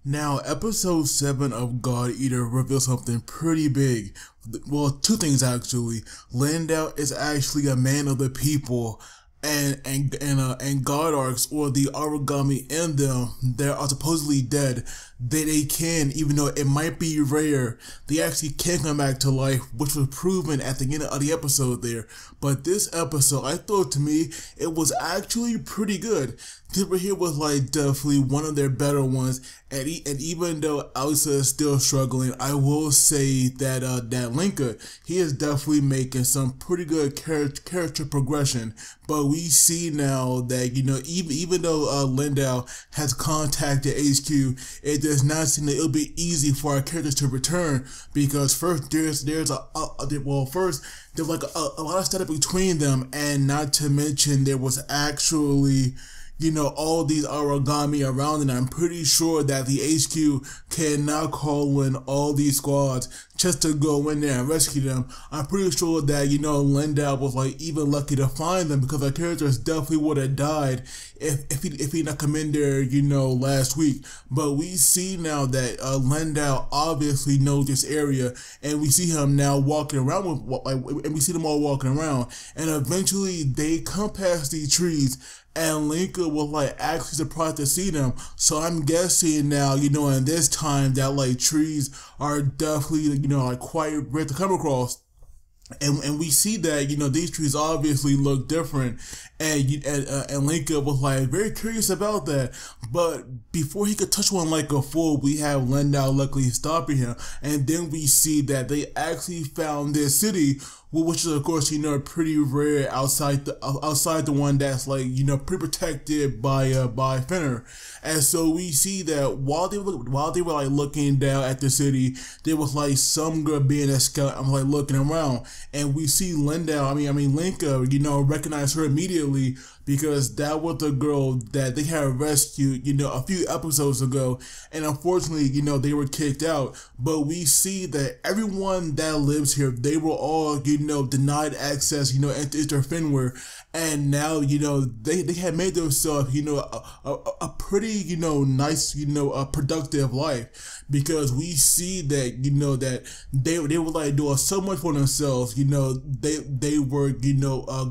Now, episode 7 of God Eater reveals something pretty big. Well, two things actually. Lindow is actually a man of the people, and God Arcs, or the origami in them that are supposedly dead, they can, even though it might be rare, they actually can come back to life, which was proven at the end of the episode there. But this episode, I thought, to me, it was actually pretty good. This right here was like definitely one of their better ones, and even though Alisa is still struggling, I will say that that Lenka, he is definitely making some pretty good character progression. But we see now that, even though Lindow has contacted HQ, it does not seem that it'll be easy for our characters to return, because first there's like a lot of setup between them, and not to mention there was actually all these origami around, and I'm pretty sure that the HQ cannot call in all these squads just to go in there and rescue them. I'm pretty sure that, Lindow was like even lucky to find them, because our characters definitely would have died if he not come in there, last week. But we see now that Lindow obviously knows this area, and we see him now walking around and we see them all walking around, and eventually they come past these trees, and Linka was like actually surprised to see them. So I'm guessing now, in this time that like trees are definitely, like quite rare to come across. And we see that, these trees obviously look different, and Linka was like very curious about that. But before he could touch one like a fool, we have Lindow luckily stopping him, and then we see that they actually found this city, which is of course pretty rare outside the one that's like pretty protected by Fenner. And so we see that while they were like looking down at the city, there was like some girl being a scout and like looking around, and we see Lindow, Linka, recognize her immediately, because that was the girl that they had rescued, a few episodes ago, and unfortunately, they were kicked out. But we see that everyone that lives here, they were all, denied access, into Fenware, and now, they had made themselves, a pretty, nice, productive life, because we see that, that they were like doing so much for themselves, they were,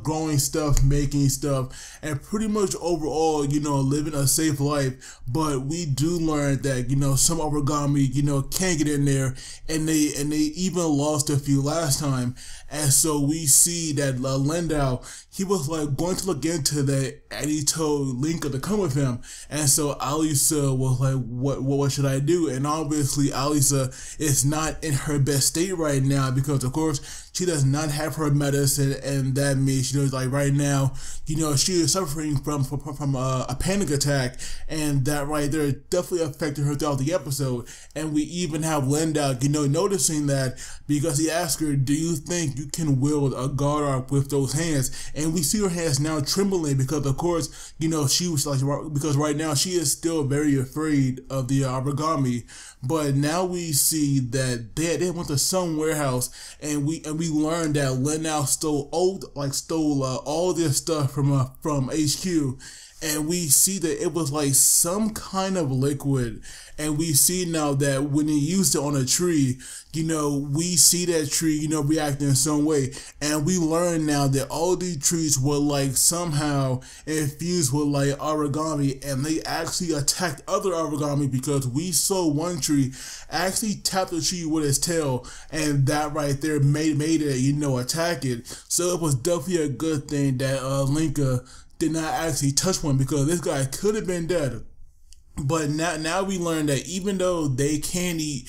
growing stuff, making stuff, and pretty much overall, living a safe life. But we do learn that, some origami, can't get in there, and they even lost a few last time. And so we see that Lindow, he was like going to look into that, and he told Linka to come with him. And so Alisa was like, what should I do? And obviously Alisa is not in her best state right now, because of course she does not have her medicine, and that means, like right now, she is suffering from a panic attack, and that right there definitely affected her throughout the episode. And we even have Lindow, noticing that, because he asked her, do you think you can wield a guard arc with those hands? And we see her hands now trembling, because of course, she was like, because right now she is still very afraid of the origami. But now we see that they went to some warehouse, and we learned that Lindow stole all this stuff from HQ. And we see that it was like some kind of liquid, and we see now that when he used it on a tree, we see that tree, reacting in some way. And we learn now that all these trees were like somehow infused with like origami, and they actually attacked other origami, because we saw one tree actually tap the tree with its tail, and that right there made it, attack it. So it was definitely a good thing that Linka did not actually touch one, because this guy could have been dead. But now we learn that even though they can eat,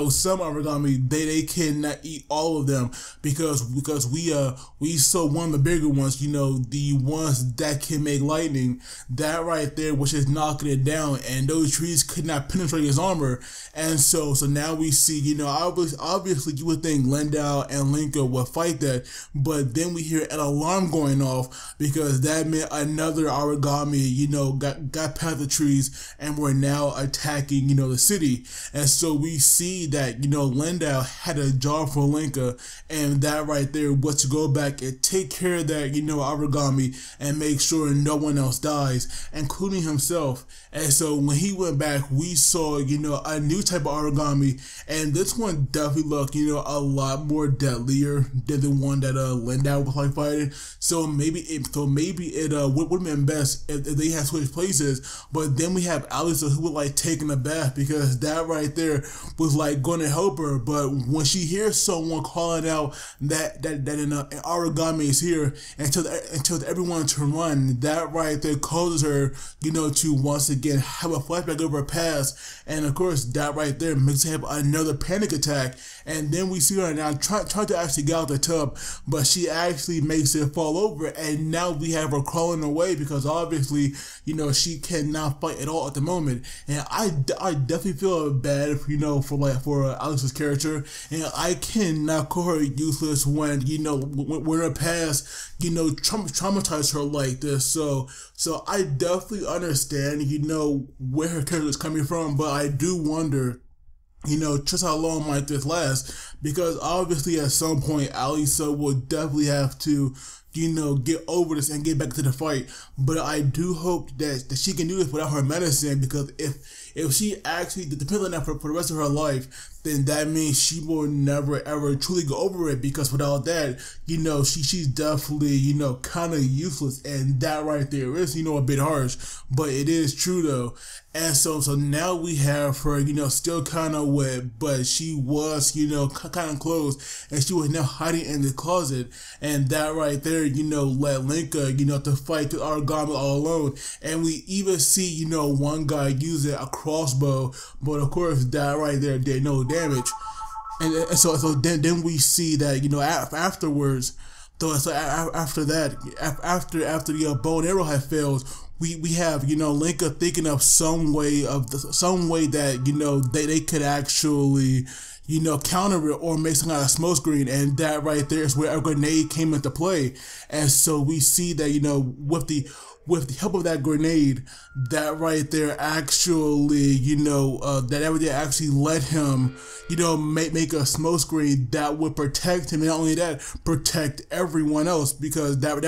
some origami, they cannot eat all of them, because we saw one of the bigger ones, the ones that can make lightning, that right there, which is knocking it down, and those trees could not penetrate his armor. And so now we see, obviously you would think Lindow and Linka would fight that, but then we hear an alarm going off, because that meant another origami, got past the trees, and were now attacking, the city. And so we see that, Lindow had a job for Lenka, and that right there was to go back and take care of that, origami and make sure no one else dies, including himself. And so when he went back, we saw, a new type of origami, and this one definitely looked, a lot more deadlier than the one that Lindow was like fighting. So maybe it would have been best if they had switched places. But then we have Alisa, who was like taking a bath, because that right there was like going to help her. But when she hears someone calling out that an origami is here, and tells everyone to run, that right there causes her, to once again have a flashback of her past. And of course, that right there makes her have another panic attack. And then we see her now try to actually get out the tub, but she actually makes it fall over. And now we have her crawling away, because obviously, she cannot fight at all at the moment. And I definitely feel bad, for Alice's character. And I cannot call her useless when, when her past, traumatized her like this. So I definitely understand, where her character is coming from, but I do wonder, just how long might this last? Because obviously at some point Alisa will definitely have to, get over this and get back to the fight. But I do hope that she can do this without her medicine, because if she actually depends on that for the rest of her life, then that means she will never ever truly go over it, because without that, she's definitely, kind of useless. And that right there is, a bit harsh, but it is true though. And so now we have her, still kind of wet, but she was, kind of close, and she was now hiding in the closet. And that right there, let Linka, to fight the origami all alone. And we even see, one guy using a crossbow, but of course that right there did no damage. And so then we see that, afterwards, so after that, after the bow and arrow had failed, we have, Linka thinking of some way that, they could actually, counter it or make some kind of smoke screen. And that right there is where a grenade came into play. And so we see that, with the help of that grenade, that right there actually, that everything actually let him, make a smoke screen that would protect him, and not only that, protect everyone else, because that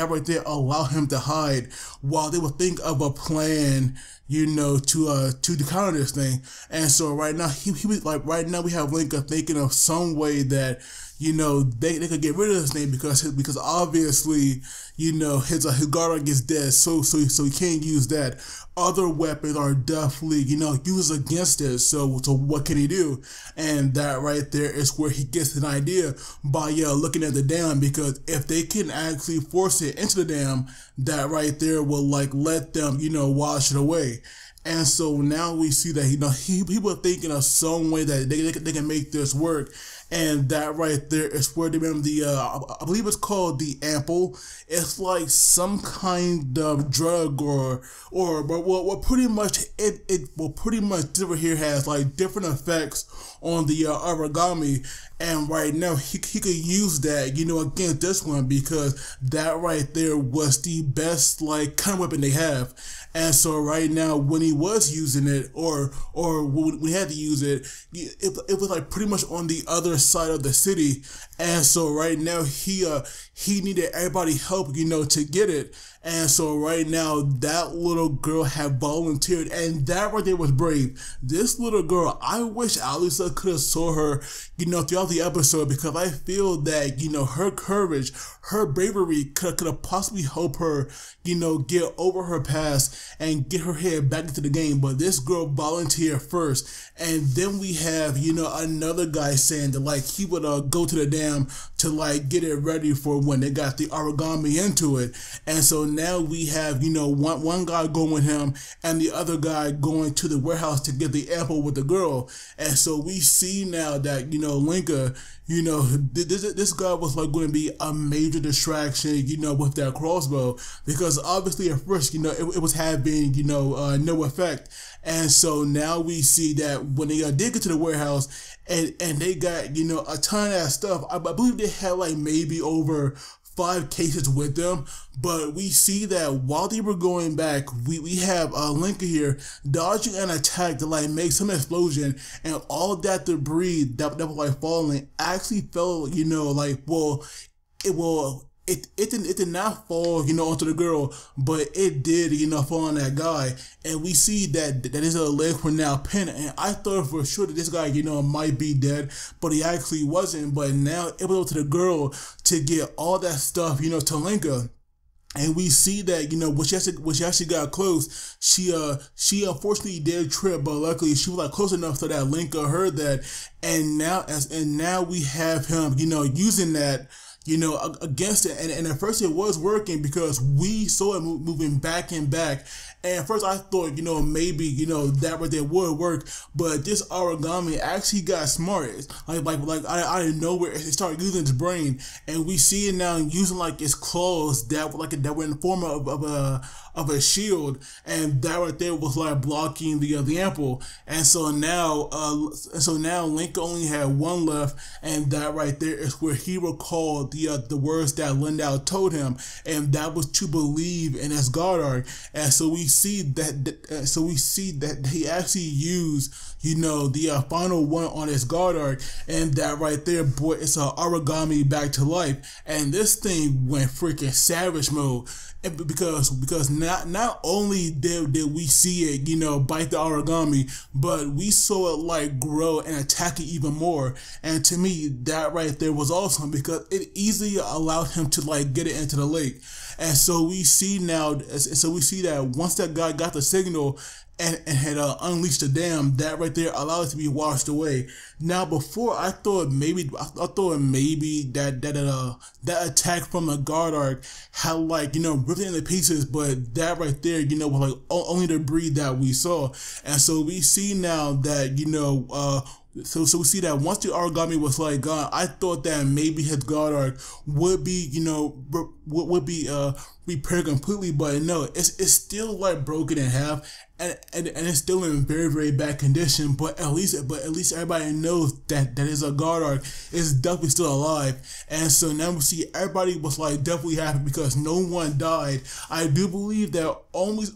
right there allow him to hide while they would think of a plan, to counter this thing. And so right now, he was like, right now we have Linka thinking of some way that, they could get rid of this thing, because obviously, his guard gets dead, so he can't use that. Other weapons are definitely, used against it. So what can he do? And that right there is where he gets an idea by looking at the dam, because if they can actually force it into the dam, that right there will let them, wash it away. And so now we see that, people are thinking of some way that they can make this work. And that right there is where they made the, I believe it's called the ample. It's like some kind of drug but pretty much different here has like different effects on the origami. And right now he could use that, against this one, because that right there was the best kind of weapon they have. And so right now, when he was using it, or when we had to use it, it was like pretty much on the other side of the city. And so right now he needed everybody help, to get it. And so right now that little girl had volunteered, and that right there was brave. This little girl, I wish Alisa could have saw her, throughout the episode, because I feel that, her courage, her bravery could have possibly helped her, get over her past and get her head back into the game. But this girl volunteered first. And then we have, another guy saying that he would go to the dam to get it ready for when they got the origami into it. And so now we have, one guy going with him and the other guy going to the warehouse to get the apple with the girl. And so we see now that, Lenka, this guy was going to be a major distraction, with that crossbow, because obviously at first, it was having, no effect. And so now we see that when they did get to the warehouse and they got, a ton of that stuff, I believe they had maybe over 5 cases with them, but we see that while they were going back, we have Linka here dodging an attack to like make some explosion, and all that debris that was like falling actually fell, you know, like, well, it did not fall, you know, onto the girl, but it did, you know, fall on that guy. And we see that his legs were now pinned, and I thought for sure that this guy, you know, might be dead, but he actually wasn't. But now it was up to the girl to get all that stuff, you know, to Lenka. And we see that, you know, when she actually got close, she unfortunately did trip, but luckily she was like close enough so that Lenka heard that. And now we have him, you know, using that, you know, against it. And at first it was working because we saw it moving back and back. And at first I thought, you know, maybe, you know, that right there would work, but this origami actually got smart. Like out of nowhere, it started using its brain, and we see it now using like its claws that were in the form of a shield, and that right there was like blocking the ample. And so now Linka only had one left, and that right there is where he recalled the words that Lindow told him, and that was to believe in his God arc. And so we see that he actually used, you know, the final one on his God arc, and that right there, boy, it's a origami back to life. And this thing went freaking savage mode. Because not only did we see it, you know, bite the origami, but we saw it like grow and attack it even more. And to me, that right there was awesome because it easily allowed him to like get it into the lake. And so we see that once that guy got the signal and had unleashed the dam, that right there allowed it to be washed away. Now, before I thought maybe that attack from the guard arc had like, you know, ripped it into pieces, but that right there, you know, was like only the debris that we saw. And so we see now that, you know, so we see that once the origami was like gone, I thought that maybe his God arc would be, you know, would be repaired completely, but no, it's still like broken in half, and it's still in very, very bad condition. But at least everybody knows that is a God arc is definitely still alive. And so now we see everybody was like definitely happy because no one died. I do believe that only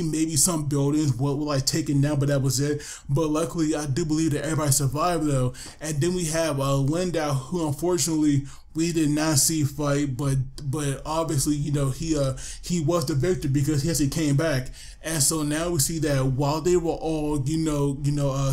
maybe some buildings were like taken down, but that was it. But luckily, I do believe that everybody survived though. And then we have Lindow, who unfortunately we did not see fight, but obviously, you know, he was the victor because he actually came back. And so now we see that while they were all,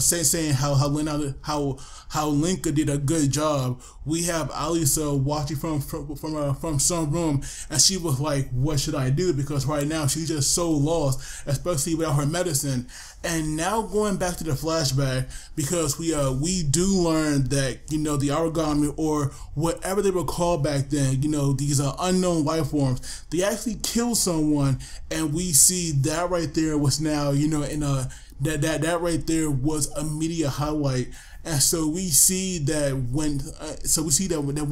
saying how Linka did a good job, we have Alisa watching from some room, and she was like, "What should I do?" Because right now she's just so lost, especially without her medicine. And now going back to the flashback, because we do learn that, you know, the origami or whatever they were called back then, you know, these are unknown life forms, they actually killed someone, and we see that right there was now, you know, in that right there was a media highlight. And so we see that when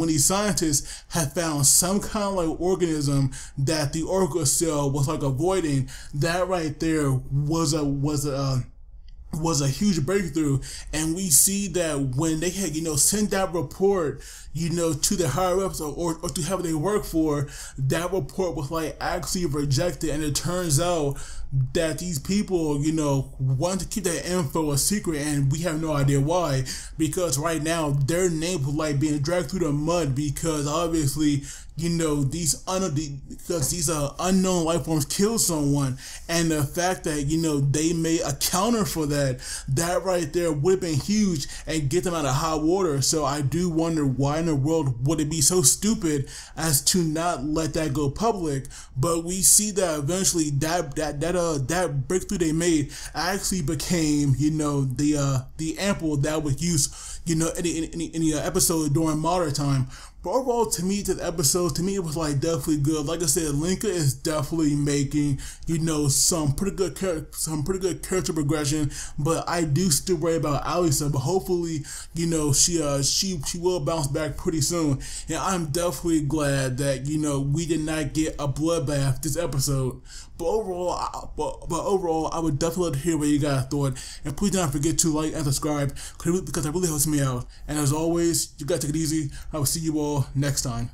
these scientists have found some kind of like organism that the Oracle cell was like avoiding, that right there was a huge breakthrough. And we see that when they had, you know, sent that report, you know, to the higher ups or to whoever they work for, that report was like actually rejected. And it turns out that these people, you know, want to keep that info a secret, and we have no idea why, because right now their name was like being dragged through the mud because obviously, you know, these unknown life forms killed someone, and the fact that, you know, they made a counter for that right there would have been huge and get them out of hot water. So I do wonder why in the world would it be so stupid as to not let that go public. But we see that eventually that breakthrough they made actually became, you know, the ample that was used, you know, in the episode during modern time. But overall, to me, this episode, to me, it was like definitely good. Like I said, Linka is definitely making, you know, some pretty good character progression. But I do still worry about Alisa. But hopefully, you know, she will bounce back pretty soon. And I'm definitely glad that, you know, we did not get a bloodbath this episode. But overall, I would definitely love to hear what you guys thought. And please don't forget to like and subscribe because it really helps me out. And as always, you guys take it easy. I will see you all next time.